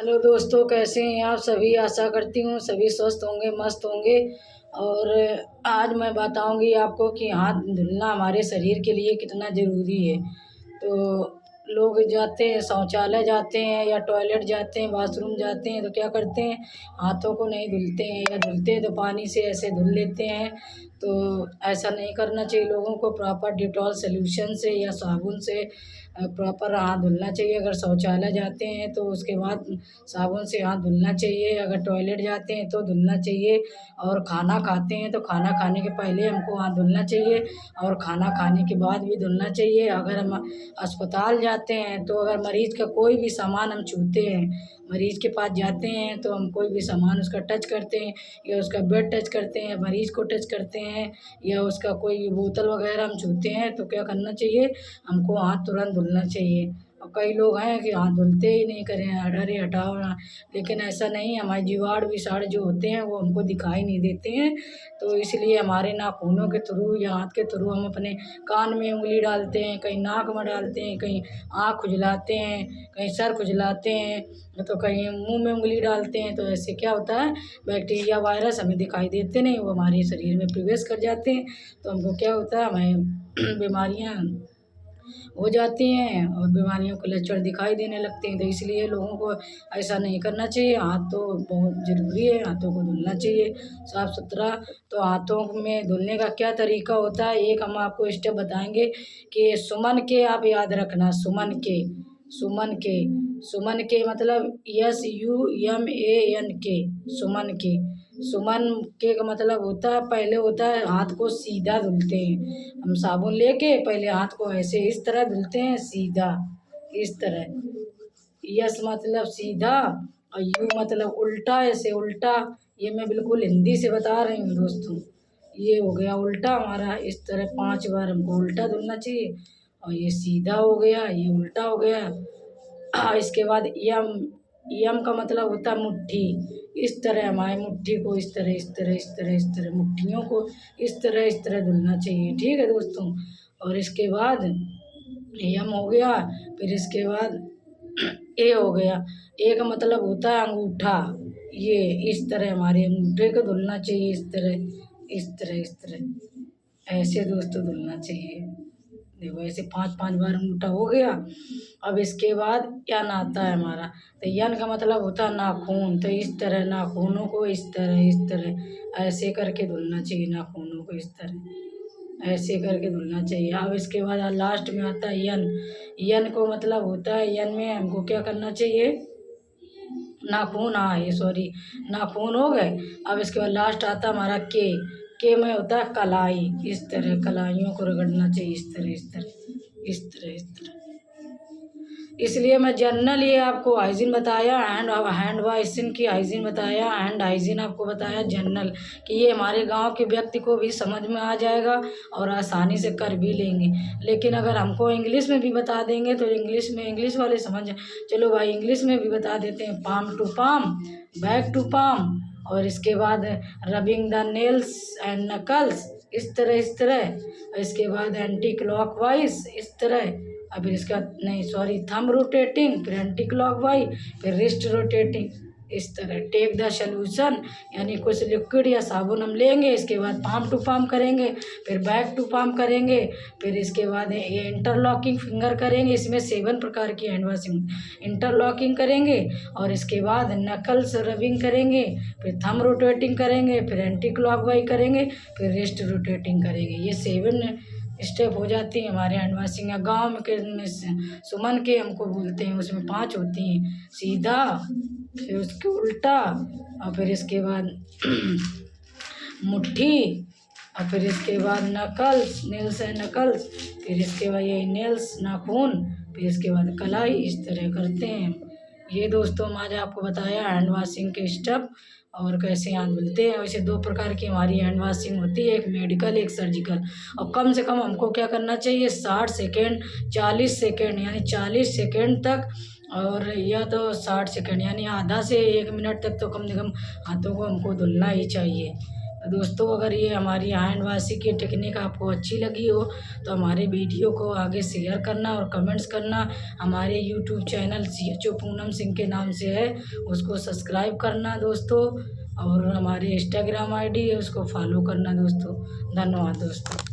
Hello दोस्तों, कैसे हैं आप सभी। आशा करती हूँ सभी स्वस्थ होंगे, मस्त होंगे। और आज मैं बताऊंगी आपको कि हाथ धुलना हमारे शरीर के लिए कितना ज़रूरी है। तो लोग जाते हैं, शौचालय जाते हैं या टॉयलेट जाते हैं, वॉशरूम जाते हैं, तो क्या करते हैं, हाथों को नहीं धुलते हैं, या धुलते हैं तो पानी से ऐसे धुल लेते हैं। तो ऐसा नहीं करना चाहिए। लोगों को प्रॉपर डिटॉल सोल्यूशन से या साबुन से प्रॉपर हाथ धुलना चाहिए। अगर शौचालय जाते हैं तो उसके बाद साबुन से हाथ धुलना चाहिए। अगर टॉयलेट जाते हैं तो धुलना चाहिए। और खाना खाते हैं तो खाना खाने के पहले हमको हाथ धुलना चाहिए, और खाना खाने के बाद भी धुलना चाहिए। अगर हम अस्पताल जाते हैं तो अगर मरीज़ का कोई भी सामान हम छूते हैं, मरीज़ के पास जाते हैं तो हम कोई भी सामान उसका टच करते हैं, या उसका बेड टच करते हैं, मरीज़ को टच करते हैं, या उसका कोई बोतल वगैरह हम छूते हैं, तो क्या करना चाहिए, हमको हाथ तुरंत धुलना चाहिए। और कई लोग हैं कि हाथ धुलते ही नहीं, करें अरे हटाओ ना। लेकिन ऐसा नहीं है, हमारे जीवाणु विषाणु जो होते हैं वो हमको दिखाई नहीं देते हैं। तो इसलिए हमारे नाखूनों के थ्रू या हाथ के थ्रू हम अपने कान में उंगली डालते हैं, कहीं नाक में डालते हैं, कहीं आँख खुजलाते हैं, कहीं सर खुजलाते हैं, तो कहीं मुंह में उंगली डालते हैं। तो ऐसे क्या होता है, बैक्टीरिया वायरस हमें दिखाई देते नहीं, वो हमारे शरीर में प्रवेश कर जाते हैं। तो हमको क्या होता है, हमें बीमारियाँ हो जाती हैं और बीमारियों के लक्षण दिखाई देने लगते हैं। तो इसलिए लोगों को ऐसा नहीं करना चाहिए। हाथ तो बहुत ज़रूरी है, हाथों को धुलना चाहिए साफ़ सुथरा। तो हाथों में धुलने का क्या तरीका होता है, एक हम आपको स्टेप बताएंगे कि सुमन के आप याद रखना। सुमन के, सुमन के, सुमन के मतलब SUMAN के, सुमन के। सुमन के का मतलब होता है, पहले होता है हाथ को सीधा धुलते हैं। हम साबुन लेके पहले हाथ को ऐसे इस तरह धुलते हैं, सीधा इस तरह। यस मतलब सीधा, और यू मतलब उल्टा, ऐसे उल्टा। ये मैं बिल्कुल हिंदी से बता रही हूँ दोस्तों। ये हो गया उल्टा हमारा, इस तरह 5 बार हमको उल्टा धुलना चाहिए। और ये सीधा हो गया, ये उल्टा हो गया। इसके बाद यम, यम का मतलब होता है मुट्ठी। इस तरह हमारी मुट्ठी को इस तरह इस तरह इस तरह इस तरह मुट्ठियों को इस तरह धुलना चाहिए। ठीक है दोस्तों। और इसके बाद यम हो गया, फिर इसके बाद ए हो गया। ए का मतलब होता है अंगूठा। ये इस तरह हमारे अंगूठे को धुलना चाहिए, इस तरह इस तरह इस तरह, ऐसे दोस्तों धुलना चाहिए। देखो ऐसे 5-5 बार अंगूठा हो गया। अब इसके बाद यन आता है हमारा। तो यन का मतलब होता है नाखून। तो इस तरह नाखूनों को इस तरह ऐसे करके धुलना चाहिए। नाखूनों को इस तरह ऐसे करके धुलना चाहिए। अब इसके बाद लास्ट में आता है यन। यन को मतलब होता है, यन में हमको क्या करना चाहिए, नाखून, हाँ ये सॉरी, नाखून हो गए। अब इसके बाद लास्ट आता है हमारा के में होता है कलाई। इस तरह कलाइयों को रगड़ना चाहिए, इस तरह इस तरह इस तरह इस तरह। इसलिए मैं जनरल ये आपको हाइजीन बताया, हैंड वॉशिंग की हाइजीन बताया, हैंड हाइजीन आपको बताया जनरल, कि ये हमारे गांव के व्यक्ति को भी समझ में आ जाएगा और आसानी से कर भी लेंगे। लेकिन अगर हमको इंग्लिश में भी बता देंगे तो इंग्लिश में इंग्लिश वाले समझ, चलो भाई इंग्लिश में भी बता देते हैं। Palm to palm, back to palm, और इसके बाद rubbing the nails and knuckles, इस तरह। इसके बाद एंटी क्लॉकवाइज, इस तरह। अब फिर इसका नहीं सॉरी, थंब रोटेटिंग, फिर एंटी क्लॉकवाइज, फिर रिस्ट रोटेटिंग, इस तरह। टेक द सोल्यूशन, यानी कुछ लिक्विड या साबुन हम लेंगे, इसके बाद पाम टू पाम करेंगे, फिर बैक टू पाम करेंगे, फिर इसके बाद ये इंटरलॉकिंग फिंगर करेंगे। इसमें 7 प्रकार की हैंड वॉशिंग, इंटरलॉकिंग करेंगे, और इसके बाद नकल्स रबिंग करेंगे, फिर थंब रोटेटिंग करेंगे, फिर एंटी क्लॉकवाइज करेंगे, फिर रिस्ट रोटेटिंग करेंगे। ये 7 स्टेप हो जाती है हमारे हैंड वॉशिंग। गाँव में के में सुमन के हमको बोलते हैं, उसमें 5 होती हैं। सीधा, फिर उसके उल्टा, और फिर इसके बाद मुट्ठी, और फिर इसके बाद नकल्स, नेल्स है नकल्स, फिर इसके बाद ये नेल्स नाखून, फिर इसके बाद कलाई, इस तरह करते हैं। ये दोस्तों आज आपको बताया हैंड वॉशिंग के स्टेप और कैसे हाथ धुलते हैं। वैसे 2 प्रकार की हमारी हैंड वॉशिंग होती है, एक मेडिकल एक सर्जिकल। और कम से कम हमको क्या करना चाहिए, 60 सेकेंड 40 सेकेंड, यानी 40 सेकेंड तक, और या तो 60 सेकेंड यानी आधा से 1 मिनट तक तो कम से कम हाथों को हमको धुलना ही चाहिए। तो दोस्तों अगर ये हमारी हैंड वॉशिंग की टेक्निक आपको अच्छी लगी हो तो हमारे वीडियो को आगे शेयर करना और कमेंट्स करना। हमारे YouTube channel CHO Poonam Singh के नाम से है, उसको सब्सक्राइब करना दोस्तों, और हमारे इंस्टाग्राम ID है उसको फॉलो करना दोस्तों। धन्यवाद दोस्तों।